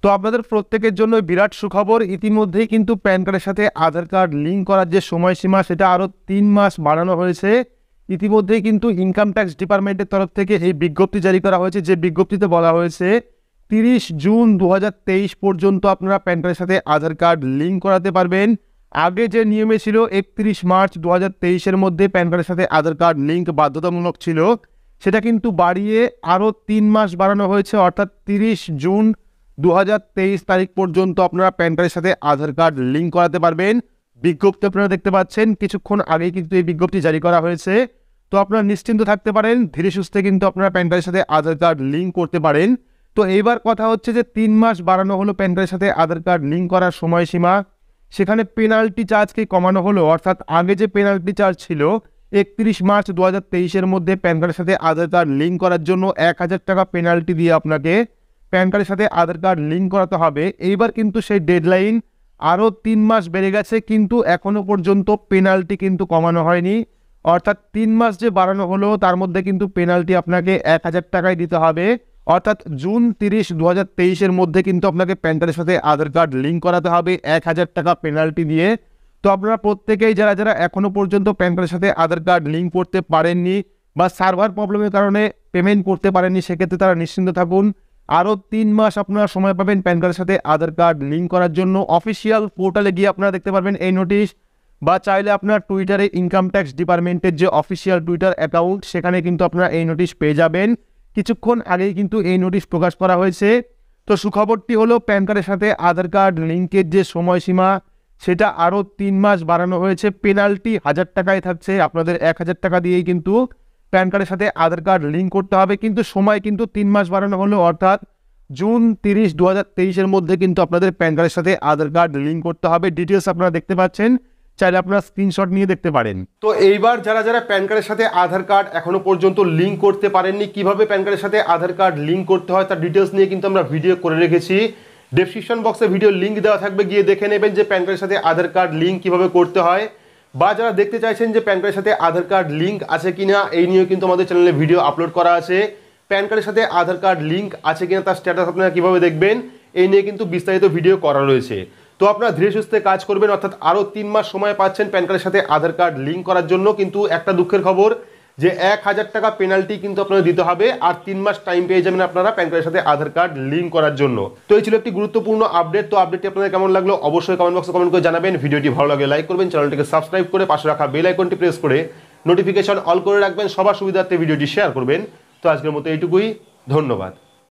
তো আপনাদের প্রত্যেকের জন্য বিরাট সুখবর, ইতিমধ্যেই কিন্তু প্যান কার্ডের সাথে আধার কার্ড লিঙ্ক করার যে সময়সীমা সেটা আরও 3 মাস বাড়ানো হয়েছে। ইতিমধ্যেই কিন্তু ইনকাম ট্যাক্স ডিপার্টমেন্টের তরফ থেকে এই বিজ্ঞপ্তি জারি করা হয়েছে, যে বিজ্ঞপ্তিতে বলা হয়েছে 30 জুন 2023 পর্যন্ত আপনারা প্যান কার্ডের সাথে আধার কার্ড লিঙ্ক করাতে পারবেন। আগে যে নিয়মে ছিল 31 মার্চ 2023-এর মধ্যে প্যান কার্ডের সাথে আধার কার্ড লিঙ্ক বাধ্যতামূলক ছিল, সেটা কিন্তু বাড়িয়ে আরও 3 মাস বাড়ানো হয়েছে, অর্থাৎ 30 জুন 2023 তারিখ পর্যন্ত আপনারা প্যান কার্ডের সাথে আধার কার্ড লিঙ্ক করাতে পারবেন। বিজ্ঞপ্তি আপনারা দেখতে পাচ্ছেন, কিছুক্ষণ আগেই কিন্তু এই বিজ্ঞপ্তি জারি করা হয়েছে। তো আপনারা নিশ্চিন্ত থাকতে পারেন, ধীরে সুস্থে কিন্তু আপনারা প্যান কার্ডের সাথে আধার কার্ড লিঙ্ক করতে পারেন। তো এইবার কথা হচ্ছে যে 3 মাস বাড়ানো হলো প্যান কার্ডের সাথে আধার কার্ড লিঙ্ক করার সময়সীমা, সেখানে পেনাল্টি চার্জকে কমানো হলো। অর্থাৎ আগে যে পেনাল্টি চার্জ ছিল 31 মার্চ 2023-এর মধ্যে প্যান কার্ডের সাথে আধার কার্ড লিঙ্ক করার জন্য 1000 টাকা পেনাল্টি দিয়ে আপনাকে প্যান কার্ডের সাথে আধার কার্ড লিঙ্ক করাতে হবে। এইবার কিন্তু সেই ডেডলাইন আরও 3 মাস বেড়ে গেছে, কিন্তু এখনও পর্যন্ত পেনাল্টি কিন্তু কমানো হয়নি। অর্থাৎ 3 মাস যে বাড়ানো হলো তার মধ্যে কিন্তু পেনাল্টি আপনাকে 1000 টাকায় দিতে হবে। অর্থাৎ জুন 30, 2023-এর মধ্যে কিন্তু আপনাকে প্যান কার্ডের সাথে আধার কার্ড লিঙ্ক করাতে হবে 1000 টাকা পেনাল্টি দিয়ে। তো আপনারা প্রত্যেকেই যারা যারা এখনও পর্যন্ত প্যান কার্ডের সাথে আধার কার্ড লিঙ্ক করতে পারেননি বা সার্ভার প্রবলেমের কারণে পেমেন্ট করতে পারেননি, সেক্ষেত্রে তারা নিশ্চিন্ত থাকুন, আরও 3 মাস আপনারা সময় পাবেন প্যান কার্ডের সাথে আধার কার্ড লিঙ্ক করার জন্য। অফিসিয়াল পোর্টালে গিয়ে আপনারা দেখতে পারবেন এই নোটিশ, বা চাইলে আপনার টুইটারে ইনকাম ট্যাক্স ডিপার্টমেন্টের যে অফিসিয়াল টুইটার অ্যাকাউন্ট সেখানে কিন্তু আপনারা এই নোটিশ পেয়ে যাবেন। কিছুক্ষণ আগেই কিন্তু এই নোটিশ প্রকাশ করা হয়েছে। তো সুখবরটি হলো প্যান কার্ডের সাথে আধার কার্ড লিঙ্কের যে সময়সীমা সেটা আরও 3 মাস বাড়ানো হয়েছে। পেনাল্টি 1000 টাকায় থাকছে, আপনাদের 1000 টাকা দিয়েই কিন্তু প্যান কার্ডের সাথে আধার কার্ড লিঙ্ক করতে হবে, কিন্তু সময় কিন্তু 3 মাস বাড়ানো হলো। অর্থাৎ জুন 30, 2023-এর মধ্যে কিন্তু আপনাদের প্যান কার্ডের সাথে আধার কার্ড লিঙ্ক করতে হবে। ডিটেলস আপনারা দেখতে পাচ্ছেন, চাইলে আপনারা স্ক্রিনশট নিয়ে দেখতে পারেন। তো এইবার যারা যারা প্যান কার্ডের সাথে আধার কার্ড এখনো পর্যন্ত লিঙ্ক করতে পারেননি, কিভাবে প্যান কার্ডের সাথে আধার কার্ড লিঙ্ক করতে হয় তার ডিটেলস নিয়ে কিন্তু আমরা ভিডিও করে রেখেছি। ডেসক্রিপশন বক্সে ভিডিও লিঙ্ক দেওয়া থাকবে, গিয়ে দেখে নেবেন যে প্যান কার্ডের সাথে আধার কার্ড লিঙ্ক কিভাবে করতে হয়। বা যারা দেখতে চাইছেন যে প্যান কার্ডের সাথে আধার কার্ড লিঙ্ক আছে কিনা, এই নিয়েও কিন্তু আমাদের চ্যানেলে ভিডিও আপলোড করা আছে। প্যান কার্ডের সাথে আধার কার্ড লিঙ্ক আছে কিনা তার স্ট্যাটাস আপনারা কিভাবে দেখবেন, এই নিয়ে কিন্তু বিস্তারিত ভিডিও করা রয়েছে। তো আপনারা ধীরে সুস্থে কাজ করবেন, অর্থাৎ আরও 3 মাস সময় পাচ্ছেন প্যান কার্ডের সাথে আধার কার্ড লিঙ্ক করার জন্য। কিন্তু একটা দুঃখের খবর যে 1000 টাকা পেনাল্টি কিন্তু আপনাদের দিতে হবে, আর 3 মাস টাইম পেয়ে যাবেন আপনারা প্যান কার্ডের সাথে আধার কার্ড লিঙ্ক করার জন্য। তো এই ছিল একটি গুরুত্বপূর্ণ আপডেট। তো আপডেটটি আপনাদের কেমন লাগলো অবশ্যই কমেন্ট বক্সে কমেন্ট করে জানাবেন। ভিডিওটি ভালো লাগলে লাইক করবেন, চ্যানেলটিকে সাবস্ক্রাইব করে পাশে রাখা বেল আইকনটি প্রেস করে নোটিফিকেশন অল করে রাখবেন, সবার সুবিধার্থে ভিডিওটি শেয়ার করবেন। তো আজকের মতো এইটুকুই, ধন্যবাদ।